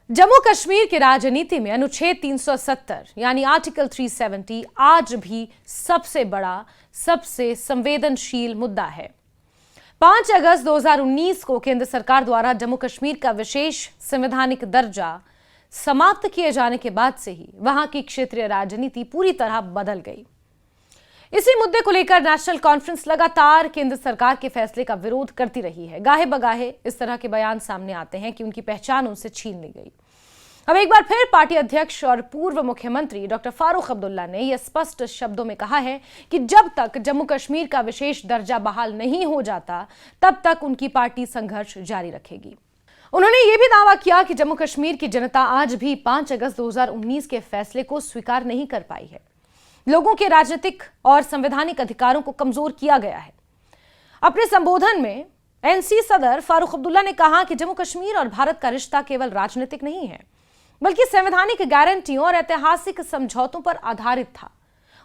जम्मू कश्मीर की राजनीति में अनुच्छेद 370 यानी आर्टिकल 370 आज भी सबसे बड़ा, सबसे संवेदनशील मुद्दा है। 5 अगस्त 2019 को केंद्र सरकार द्वारा जम्मू कश्मीर का विशेष संवैधानिक दर्जा समाप्त किए जाने के बाद से ही वहां की क्षेत्रीय राजनीति पूरी तरह बदल गई। इसी मुद्दे को लेकर नेशनल कॉन्फ्रेंस लगातार केंद्र सरकार के फैसले का विरोध करती रही है। गाहे बगाहे इस तरह के बयान सामने आते हैं कि उनकी पहचान उनसे छीन ली गई। अब एक बार फिर पार्टी अध्यक्ष और पूर्व मुख्यमंत्री डॉक्टर फारूक अब्दुल्ला ने यह स्पष्ट शब्दों में कहा है कि जब तक जम्मू कश्मीर का विशेष दर्जा बहाल नहीं हो जाता, तब तक उनकी पार्टी संघर्ष जारी रखेगी। उन्होंने यह भी दावा किया कि जम्मू कश्मीर की जनता आज भी 5 अगस्त 2019 के फैसले को स्वीकार नहीं कर पाई है। लोगों के राजनीतिक और संवैधानिक अधिकारों को कमजोर किया गया है। अपने संबोधन में एनसी सदर फारूक अब्दुल्ला ने कहा कि जम्मू कश्मीर और भारत का रिश्ता केवल राजनीतिक नहीं है, बल्कि संवैधानिक गारंटियों और ऐतिहासिक समझौतों पर आधारित था।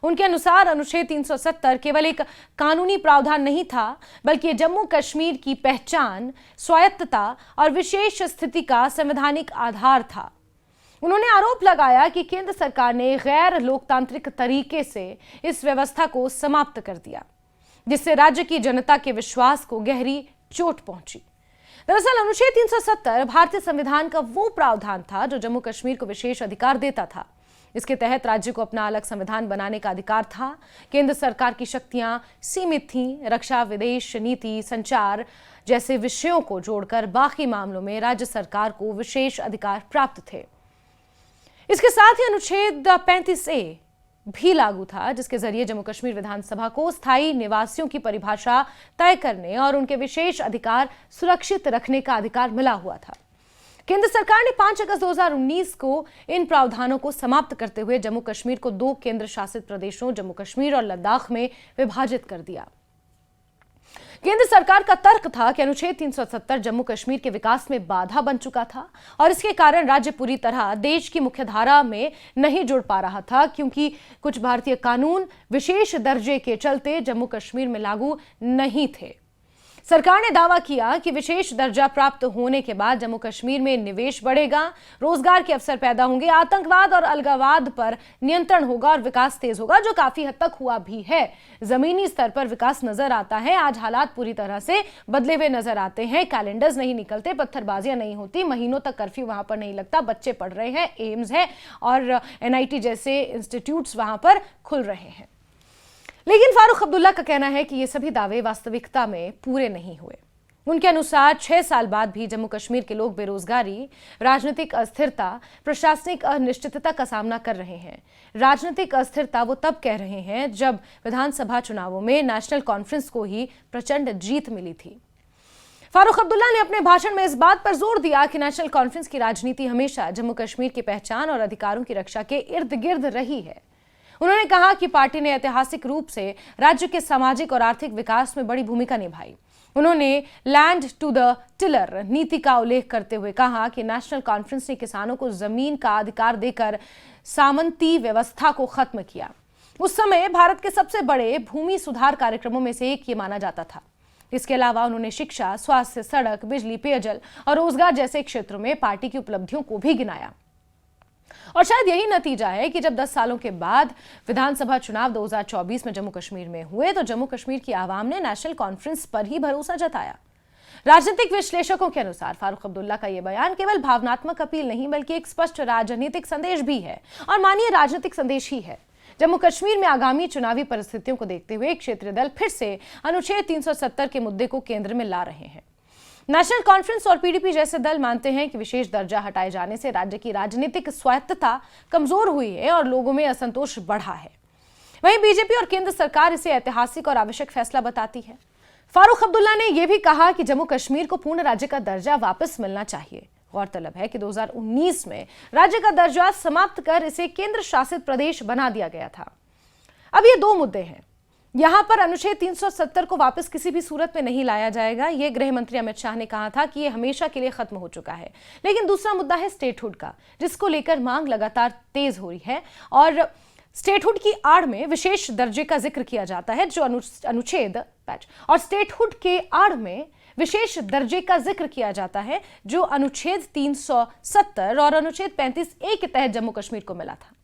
उनके अनुसार अनुच्छेद 370 केवल एक कानूनी प्रावधान नहीं था, बल्कि जम्मू कश्मीर की पहचान, स्वायत्तता और विशेष स्थिति का संवैधानिक आधार था। उन्होंने आरोप लगाया कि केंद्र सरकार ने गैर लोकतांत्रिक तरीके से इस व्यवस्था को समाप्त कर दिया, जिससे राज्य की जनता के विश्वास को गहरी चोट पहुंची। दरअसल अनुच्छेद 370 भारतीय संविधान का वो प्रावधान था जो जम्मू कश्मीर को विशेष अधिकार देता था। इसके तहत राज्य को अपना अलग संविधान बनाने का अधिकार था। केंद्र सरकार की शक्तियां सीमित थीं। रक्षा, विदेश नीति, संचार जैसे विषयों को जोड़कर बाकी मामलों में राज्य सरकार को विशेष अधिकार प्राप्त थे। इसके साथ ही अनुच्छेद 35A भी लागू था, जिसके जरिए जम्मू कश्मीर विधानसभा को स्थायी निवासियों की परिभाषा तय करने और उनके विशेष अधिकार सुरक्षित रखने का अधिकार मिला हुआ था। केंद्र सरकार ने 5 अगस्त 2019 को इन प्रावधानों को समाप्त करते हुए जम्मू कश्मीर को 2 केंद्र शासित प्रदेशों जम्मू कश्मीर और लद्दाख में विभाजित कर दिया। केंद्र सरकार का तर्क था कि अनुच्छेद 370 जम्मू कश्मीर के विकास में बाधा बन चुका था और इसके कारण राज्य पूरी तरह देश की मुख्यधारा में नहीं जुड़ पा रहा था, क्योंकि कुछ भारतीय कानून विशेष दर्जे के चलते जम्मू कश्मीर में लागू नहीं थे। सरकार ने दावा किया कि विशेष दर्जा प्राप्त होने के बाद जम्मू कश्मीर में निवेश बढ़ेगा, रोजगार के अवसर पैदा होंगे, आतंकवाद और अलगाववाद पर नियंत्रण होगा और विकास तेज होगा, जो काफी हद तक हुआ भी है। जमीनी स्तर पर विकास नजर आता है। आज हालात पूरी तरह से बदले हुए नजर आते हैं। कैलेंडर्स नहीं निकलते, पत्थरबाजियां नहीं होती, महीनों तक कर्फ्यू वहां पर नहीं लगता, बच्चे पढ़ रहे हैं, एम्स है और NIT जैसे इंस्टीट्यूट्स वहां पर खुल रहे हैं। लेकिन फारूक अब्दुल्ला का कहना है कि ये सभी दावे वास्तविकता में पूरे नहीं हुए। उनके अनुसार 6 साल बाद भी जम्मू कश्मीर के लोग बेरोजगारी, राजनीतिक अस्थिरता, प्रशासनिक अनिश्चितता का सामना कर रहे हैं। राजनीतिक अस्थिरता वो तब कह रहे हैं जब विधानसभा चुनावों में नेशनल कॉन्फ्रेंस को ही प्रचंड जीत मिली थी। फारूक अब्दुल्ला ने अपने भाषण में इस बात पर जोर दिया कि नेशनल कॉन्फ्रेंस की राजनीति हमेशा जम्मू कश्मीर की पहचान और अधिकारों की रक्षा के इर्द गिर्द रही है। उन्होंने कहा कि पार्टी ने ऐतिहासिक रूप से राज्य के सामाजिक और आर्थिक विकास में बड़ी भूमिका निभाई। उन्होंने लैंड टू द टिलर नीति का उल्लेख करते हुए कहा कि नेशनल कॉन्फ्रेंस ने किसानों को जमीन का अधिकार देकर सामंती व्यवस्था को खत्म किया। उस समय भारत के सबसे बड़े भूमि सुधार कार्यक्रमों में से एक ये माना जाता था। इसके अलावा उन्होंने शिक्षा, स्वास्थ्य, सड़क, बिजली, पेयजल और रोजगार जैसे क्षेत्रों में पार्टी की उपलब्धियों को भी गिनाया। और शायद यही नतीजा है कि जब 10 सालों के बाद विधानसभा चुनाव 2024 में जम्मू कश्मीर में हुए, तो जम्मू कश्मीर की आवाम ने नेशनल कॉन्फ्रेंस पर ही भरोसा जताया। राजनीतिक विश्लेषकों के अनुसार फारूक अब्दुल्ला का यह बयान केवल भावनात्मक अपील नहीं, बल्कि एक स्पष्ट राजनीतिक संदेश भी है, और मानिए राजनीतिक संदेश ही है। जम्मू कश्मीर में आगामी चुनावी परिस्थितियों को देखते हुए क्षेत्रीय दल फिर से अनुच्छेद 370 के मुद्दे को केंद्र में ला रहे हैं। नेशनल कॉन्फ्रेंस और PDP जैसे दल मानते हैं कि विशेष दर्जा हटाए जाने से राज्य की राजनीतिक स्वायत्तता कमजोर हुई है और लोगों में असंतोष बढ़ा है। वहीं बीजेपी और केंद्र सरकार इसे ऐतिहासिक और आवश्यक फैसला बताती है। फारूक अब्दुल्ला ने यह भी कहा कि जम्मू कश्मीर को पूर्ण राज्य का दर्जा वापस मिलना चाहिए। गौरतलब है कि 2019 में राज्य का दर्जा समाप्त कर इसे केंद्र शासित प्रदेश बना दिया गया था। अब ये 2 मुद्दे हैं। यहां पर अनुच्छेद 370 को वापस किसी भी सूरत में नहीं लाया जाएगा। यह गृह मंत्री अमित शाह ने कहा था कि यह हमेशा के लिए खत्म हो चुका है। लेकिन दूसरा मुद्दा है स्टेटहुड का, जिसको लेकर मांग लगातार तेज हो रही है और स्टेटहुड की आड़ में विशेष दर्जे का जिक्र किया जाता है, जो अनुच्छेद और स्टेटहुड के आड़ में विशेष दर्जे का जिक्र किया जाता है जो अनुच्छेद 370 और अनुच्छेद 35A के तहत जम्मू कश्मीर को मिला था।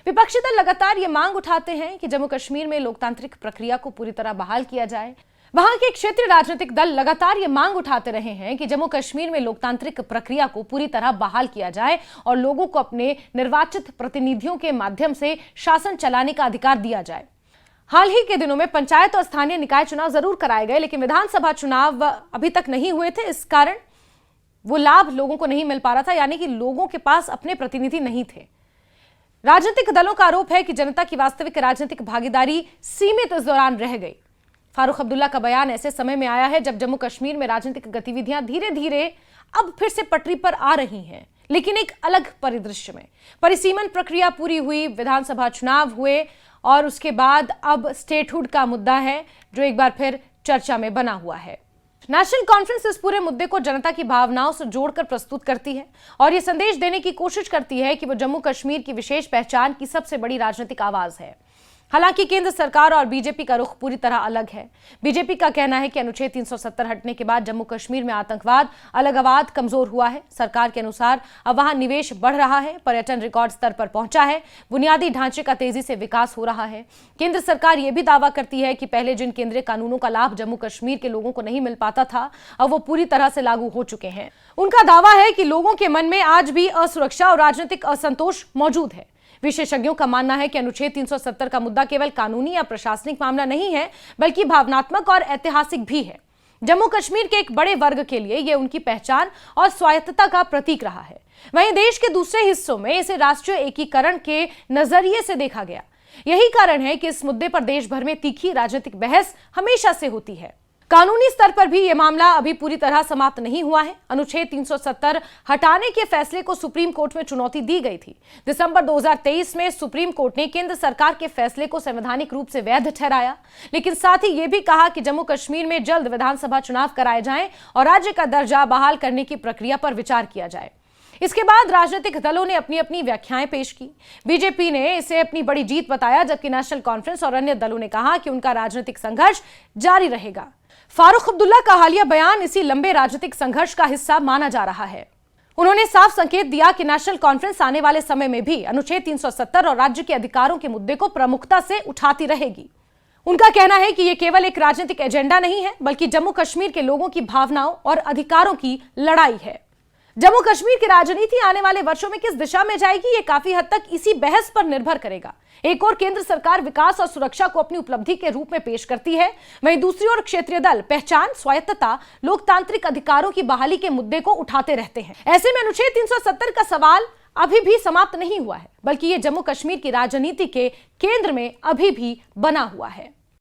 विपक्षी दल लगातार ये मांग उठाते हैं कि जम्मू कश्मीर में लोकतांत्रिक प्रक्रिया को पूरी तरह बहाल किया जाए। वहां के क्षेत्रीय राजनीतिक दल लगातार ये मांग उठाते रहे हैं कि जम्मू कश्मीर में लोकतांत्रिक प्रक्रिया को पूरी तरह बहाल किया जाए और लोगों को अपने निर्वाचित प्रतिनिधियों के माध्यम से शासन चलाने का अधिकार दिया जाए। हाल ही के दिनों में पंचायत और स्थानीय निकाय चुनाव जरूर कराए गए, लेकिन विधानसभा चुनाव अभी तक नहीं हुए थे। इस कारण वो लाभ लोगों को नहीं मिल पा रहा था, यानी कि लोगों के पास अपने प्रतिनिधि नहीं थे। राजनीतिक दलों का आरोप है कि जनता की वास्तविक राजनीतिक भागीदारी सीमित इस दौरान रह गई। फारूक अब्दुल्ला का बयान ऐसे समय में आया है जब जम्मू कश्मीर में राजनीतिक गतिविधियां धीरे धीरे अब फिर से पटरी पर आ रही हैं, लेकिन एक अलग परिदृश्य में। परिसीमन प्रक्रिया पूरी हुई, विधानसभा चुनाव हुए और उसके बाद अब स्टेटहुड का मुद्दा है जो एक बार फिर चर्चा में बना हुआ है। नेशनल कॉन्फ्रेंस इस पूरे मुद्दे को जनता की भावनाओं से जोड़कर प्रस्तुत करती है और यह संदेश देने की कोशिश करती है कि वो जम्मू कश्मीर की विशेष पहचान की सबसे बड़ी राजनीतिक आवाज है। हालांकि केंद्र सरकार और बीजेपी का रुख पूरी तरह अलग है। बीजेपी का कहना है कि अनुच्छेद 370 हटने के बाद जम्मू कश्मीर में आतंकवाद, अलगाववाद कमजोर हुआ है। सरकार के अनुसार अब वहां निवेश बढ़ रहा है, पर्यटन रिकॉर्ड स्तर पर पहुंचा है, बुनियादी ढांचे का तेजी से विकास हो रहा है। केंद्र सरकार यह भी दावा करती है कि पहले जिन केंद्रीय कानूनों का लाभ जम्मू कश्मीर के लोगों को नहीं मिल पाता था, अब वो पूरी तरह से लागू हो चुके हैं। उनका दावा है कि लोगों के मन में आज भी असुरक्षा और राजनीतिक असंतोष मौजूद है। विशेषज्ञों का मानना है कि अनुच्छेद 370 का मुद्दा केवल कानूनी या प्रशासनिक मामला नहीं है, बल्कि भावनात्मक और ऐतिहासिक भी है। जम्मू कश्मीर के एक बड़े वर्ग के लिए यह उनकी पहचान और स्वायत्तता का प्रतीक रहा है। वहीं देश के दूसरे हिस्सों में इसे राष्ट्रीय एकीकरण के नजरिए से देखा गया। यही कारण है कि इस मुद्दे पर देश भर में तीखी राजनीतिक बहस हमेशा से होती है। कानूनी स्तर पर भी यह मामला अभी पूरी तरह समाप्त नहीं हुआ है। अनुच्छेद 370 हटाने के फैसले को सुप्रीम कोर्ट में चुनौती दी गई थी। दिसंबर 2023 में सुप्रीम कोर्ट ने केंद्र सरकार के फैसले को संवैधानिक रूप से वैध ठहराया, लेकिन साथ ही यह भी कहा कि जम्मू कश्मीर में जल्द विधानसभा चुनाव कराए जाएं और राज्य का दर्जा बहाल करने की प्रक्रिया पर विचार किया जाए। इसके बाद राजनीतिक दलों ने अपनी अपनी व्याख्याएं पेश की। बीजेपी ने इसे अपनी बड़ी जीत बताया, जबकि नेशनल कॉन्फ्रेंस और अन्य दलों ने कहा कि उनका राजनीतिक संघर्ष जारी रहेगा। फारूक अब्दुल्ला का हालिया बयान इसी लंबे राजनीतिक संघर्ष का हिस्सा माना जा रहा है। उन्होंने साफ संकेत दिया कि नेशनल कॉन्फ्रेंस आने वाले समय में भी अनुच्छेद 370 और राज्य के अधिकारों के मुद्दे को प्रमुखता से उठाती रहेगी। उनका कहना है कि यह केवल एक राजनीतिक एजेंडा नहीं है, बल्कि जम्मू कश्मीर के लोगों की भावनाओं और अधिकारों की लड़ाई है। जम्मू कश्मीर की राजनीति आने वाले वर्षों में किस दिशा में जाएगी, ये काफी हद तक इसी बहस पर निर्भर करेगा। एक और केंद्र सरकार विकास और सुरक्षा को अपनी उपलब्धि के रूप में पेश करती है, वहीं दूसरी ओर क्षेत्रीय दल पहचान, स्वायत्तता, लोकतांत्रिक अधिकारों की बहाली के मुद्दे को उठाते रहते हैं। ऐसे में अनुच्छेद 370 का सवाल अभी भी समाप्त नहीं हुआ है, बल्कि ये जम्मू कश्मीर की राजनीति के केंद्र में अभी भी बना हुआ है।